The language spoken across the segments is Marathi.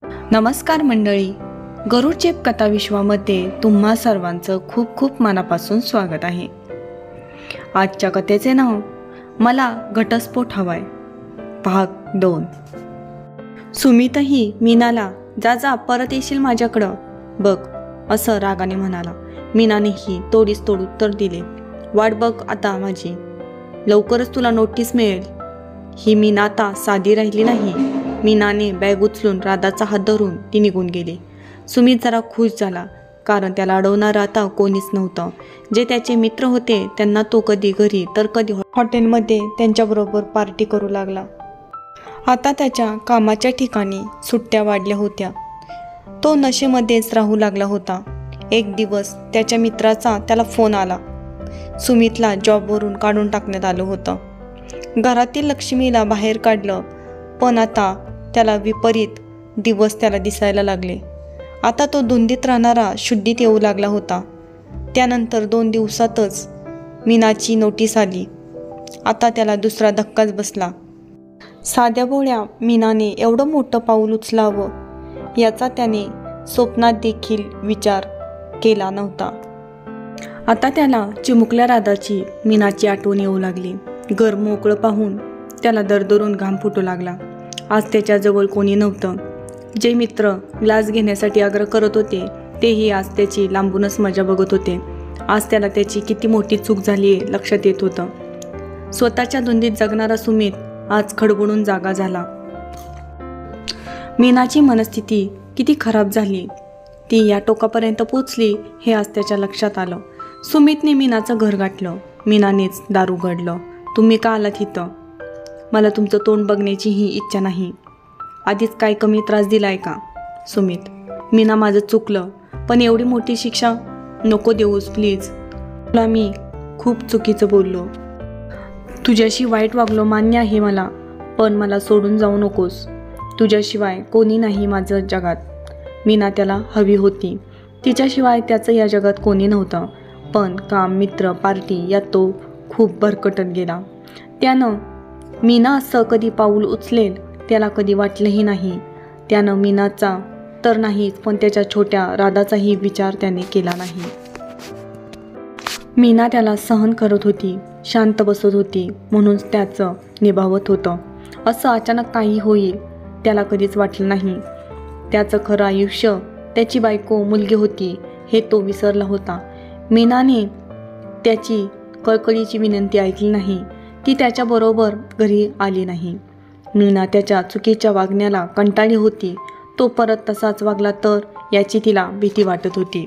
नमस्कार मंडळी, गरुडचेप कथा विश्वामध्ये तुम्हा सर्वांचं खूप खूप मनापासून स्वागत आहे. आजच्या कथेचे नाव मला घटस्फोट हवाय भाग 2. सुमितही मीनाला जा जा परत येशील माझ्याकडं बघ असं रागाने म्हणाला. मीनानेही तोडीस तोड उत्तर दिले, वाट बघ आता माझी, लवकरच तुला नोटीस मिळेल. ही मीना आता साधी राहिली नाही. मीनाने बॅग उचलून राधाचा हात धरून ती निघून गेली. सुमित जरा खुश झाला, कारण त्याला अडवणारं आता कोणीच नव्हतं. जे त्याचे मित्र होते त्यांना तो कधी घरी तर कधी हॉटेलमध्ये त्यांच्याबरोबर पार्टी करू लागला. आता त्याच्या कामाच्या ठिकाणी सुट्ट्या वाढल्या होत्या. तो नशेमध्येच राहू लागला होता. एक दिवस त्याच्या मित्राचा त्याला फोन आला. सुमितला जॉबवरून काढून टाकण्यात आलं होतं. घरातील लक्ष्मीला बाहेर काढलं, पण आता त्याला विपरीत दिवस त्याला दिसायला लागले. आता तो धुंदीत राहणारा शुद्धीत येऊ लागला होता. त्यानंतर 2 दिवसातच मीनाची नोटीस आली. आता त्याला दुसरा धक्काच बसला. साध्या भोळ्या मीनाने एवढं मोठं पाऊल उचलावं याचा त्याने स्वप्नात देखील विचार केला नव्हता. आता त्याला चिमुकल्या राधाची मीनाची आठवण येऊ लागली. घर मोकळं पाहून त्याला दरदरून घाम फुटू लागला. आज त्याच्याजवळ कोणी नव्हतं. जे मित्र ग्लास घेण्यासाठी आग्रह करत होते तेही आज त्याची लांबूनच मजा बघत होते. आज त्याला त्याची किती मोठी चूक झाली आहे लक्षात येत होतं. स्वतःच्या धुंदीत जगणारा सुमित आज खडबडून जागा झाला. मीनाची मनस्थिती किती खराब झाली, ती या टोकापर्यंत पोचली हे आज त्याच्या लक्षात आलं. सुमितने मीनाचं घर गाठलं. मीनानेच दार उघडलं. तुम्ही का आलात इथं? मला तुमचं तोंड बघण्याचीही इच्छा नाही. आधीच काय कमी त्रास दिलाय का? सुमित, मीना माझं चुकलं, पण एवढी मोठी शिक्षा नको देऊस प्लीज. तुला मी खूप चुकीचं बोललो, तुझ्याशी वाईट वागलो मान्य आहे मला, पण मला सोडून जाऊ नकोस. तुझ्याशिवाय कोणी नाही माझं जगात. मीना त्याला हवी होती. तिच्याशिवाय त्याचं या जगात कोणी नव्हतं. पण काम, मित्र, पार्टी यात तो खूप भरकटत गेला. त्यानं मीना असं कधी पाऊल उचलेल त्याला कधी वाटलंही नाही. त्यानं मीनाचा तर नाहीच, पण त्याच्या छोट्या राधाचाही विचार त्याने केला नाही. मीना त्याला सहन करत होती, शांत बसत होती, म्हणून त्याचं निभावत होतं. असं अचानक काही होईल त्याला कधीच वाटलं नाही. त्याचं खरं आयुष्य त्याची बायको, मुलगी होती हे तो विसरला होता. मीनाने त्याची कळकळीची विनंती ऐकली नाही. ती त्याच्याबरोबर घरी आली नाही. मीना त्याच्या चुकीच्या वागण्याला कंटाळली होती. तो परत तसाच वागला तर याची तिला भीती वाटत होती.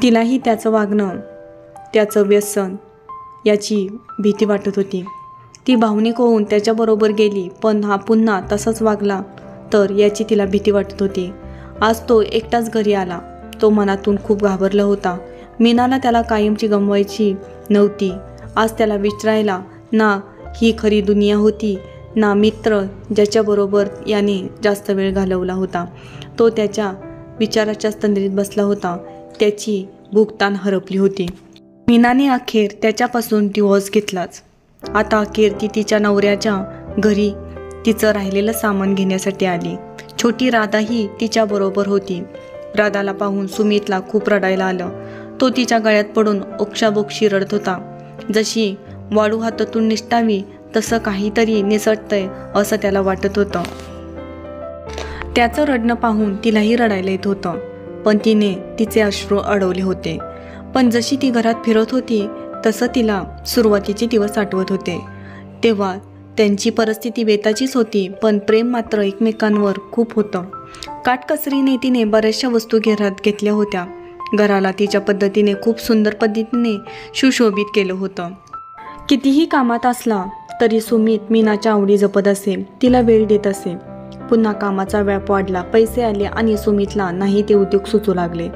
तिलाही त्याचं वागणं, त्याचं व्यसन याची भीती वाटत होती. ती भावनिक होऊन त्याच्याबरोबर गेली, पण हा पुन्हा तसाच वागला तर याची तिला भीती वाटत होती. आज तो एकटाच घरी आला. तो मनातून खूप घाबरला होता. मीनाला त्याला कायमची गमवायची नव्हती. आज त्याला विचारायला ना ही खरी दुनिया होती, ना मित्र ज्याच्याबरोबर याने जास्त वेळ घालवला होता. तो त्याच्या विचाराच्या तंद्रीत बसला होता. त्याची भूकतान हरपली होती. मीनाने अखेर त्याच्यापासून डिव्होर्स घेतलाच. आता अखेर ती तिच्या नवऱ्याच्या घरी तिचं राहिलेलं सामान घेण्यासाठी आली. छोटी राधाही तिच्याबरोबर होती. राधाला पाहून सुमितला खूप रडायला आलं. तो तिच्या गळ्यात पडून ओक्साबोक्षी रडत होता. जशी वाळू हातातून निसटावी तसं काहीतरी निसटतंय असं त्याला वाटत होतं. त्याचं रडणं पाहून तिलाही रडायला येत होतं, पण तिने तिचे अश्रू अडवले होते. पण जशी ती घरात फिरत होती तसं तिला सुरुवातीचे दिवस आठवत होते. तेव्हा त्यांची परिस्थिती बेताचीच होती, पण प्रेम मात्र एकमेकांवर खूप होतं. काटकसरीने तिने बऱ्याचशा वस्तू घरात घेतल्या होत्या. घराला तिच्या पद्धतीने खूप सुंदर पद्धतीने सुशोभित केलं होतं. कितीही कामात असला तरी सुमित मीनाच्या आवडी जपत असे, तिला वेळ देत असे. पुन्हा कामाचा व्याप वाढला, पैसे आले आणि सुमितला नाही ते उद्योग सुचू लागले.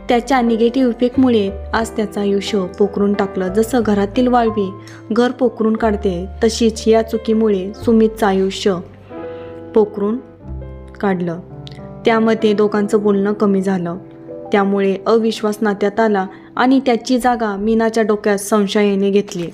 त्याच्या निगेटिव्ह इफेक्टमुळे आज त्याचं आयुष्य पोखरून टाकलं. जसं घरातील वाळवी घर पोखरून काढते, तशीच या चुकीमुळे सुमितचं आयुष्य पोखरून काढलं. त्यामध्ये दोघांचं बोलणं कमी झालं. त्यामुळे अविश्वास नात्यात आला आणि त्याची जागा मीनाच्या डोक्यात संशयाने घेतली.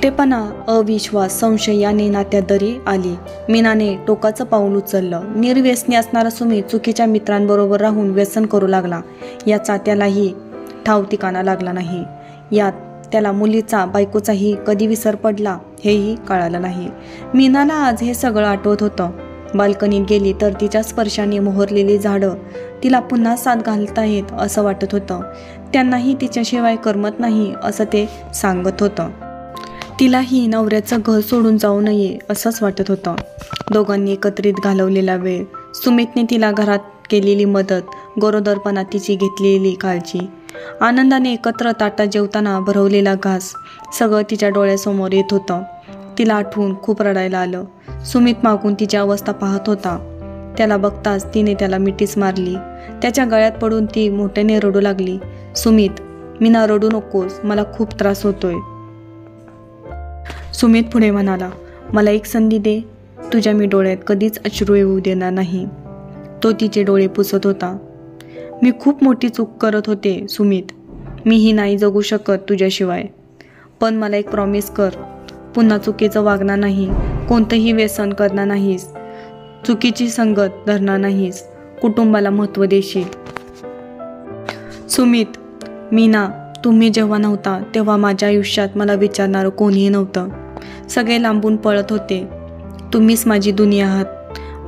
एकटेपणा, अविश्वास, संशय याने नात्यात दरी आली. मीनाने टोकाचं पाऊल उचललं. निर्व्यसनी असणारा सुमित चुकीच्या मित्रांबरोबर राहून व्यसन करू लागला. याचा त्यालाही ठाव ठिकाणा लागला नाही. यात त्याला मुलीचा, बायकोचाही कधी विसर पडला हेही कळालं नाही. मीनाला आज हे सगळं आठवत होतं. बाल्कनीत गेली तर तिच्या स्पर्शाने मोहरलेली झाडं तिला पुन्हा साथ घालतायत असं वाटत होतं. त्यांनाही तिच्याशिवाय करमत नाही असं ते सांगत होतं. तिलाही नवऱ्याचं घर सोडून जाऊ नये असंच वाटत होतं. दोघांनी एकत्रित घालवलेला वेळ, सुमितने तिला घरात केलेली मदत, गरोदरपणात तिची घेतलेली काळजी, आनंदाने एकत्र ताटात जेवताना भरवलेला घास, सगळं तिच्या डोळ्यासमोर येत होतं. तिला आठवून खूप रडायला आलं. सुमित मागून तिची अवस्था पाहत होता. त्याला बघताच तिने त्याला मिठीच मारली. त्याच्या गळ्यात पडून ती मोठ्याने रडू लागली. सुमित, मीना रडू नकोस, मला खूप त्रास होतोय. सुमित पुढे म्हणाला, मला एक संधी दे, तुझ्या मी डोळ्यात कधीच अश्रू येऊ देणार नाही. तो तिचे डोळे पुसत होता. मी खूप मोठी चूक करत होते सुमित, मीही नाही जगू शकत तुझ्याशिवाय. पण मला एक प्रॉमिस कर, पुन्हा चुकीचं वागणार नाही, कोणतंही व्यसन करणार नाहीस, चुकीची संगत धरणार नाहीस, कुटुंबाला महत्त्व देशील. सुमित, मीना, तुम्ही जेव्हा नव्हता तेव्हा माझ्या आयुष्यात मला विचारणारं कोणीही नव्हतं. सगळे लांबून पळत होते. तुम्हीच माझी दुनिया आहात.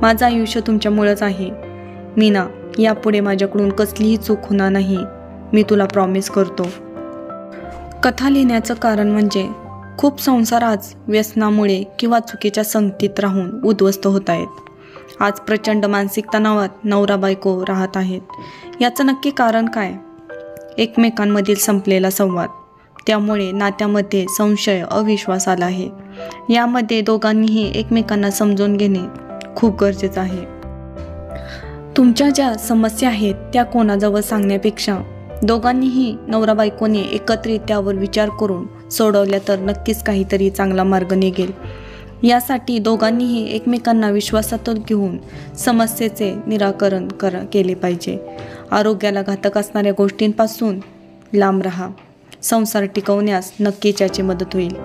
माझं आयुष्य तुमच्यामुळंच आहे. मीना, यापुढे माझ्याकडून कसलीही चूक होणार नाही, मी तुला प्रॉमिस करतो. कथा लिहिण्याचं कारण म्हणजे खूप संसार आज व्यसनामुळे किंवा चुकीच्या संगतीत राहून उद्ध्वस्त होत आहेत. आज प्रचंड मानसिक तणावात नवरा बायको राहत आहेत. याचं नक्की कारण काय? एकमेकांमधील संपलेला संवाद. त्यामुळे नात्यामध्ये संशय, अविश्वास आला आहे. यामध्ये दोघांनीही एकमेकांना समजून घेणे खूप गरजेचं आहे. तुमच्या ज्या समस्या आहेत त्या कोणाजवळ सांगण्यापेक्षा दोघांनीही, नवरा बायकोने एकत्रित त्यावर विचार करून सोडवल्या तर नक्कीच काहीतरी चांगला मार्ग निघेल. यासाठी दोघांनीही एकमेकांना विश्वासात घेऊन समस्येचे निराकरण केले पाहिजे. आरोग्याला घातक असणाऱ्या गोष्टींपासून लांब राहा. संसार टिकवण्यास नक्कीच याची मदत होईल.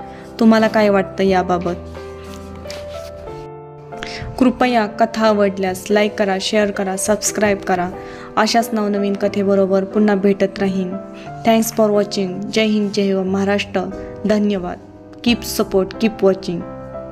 तुम्हाला काय वाटतं याबाबत? कृपया कथा आवडल्यास लाईक करा, शेअर करा, सबस्क्राईब करा. अशाच नवनवीन कथेबरोबर पुन्हा भेटत राहीन. Thanks for watching. जय हिंद, जय महाराष्ट्र. धन्यवाद. Keep support, keep watching.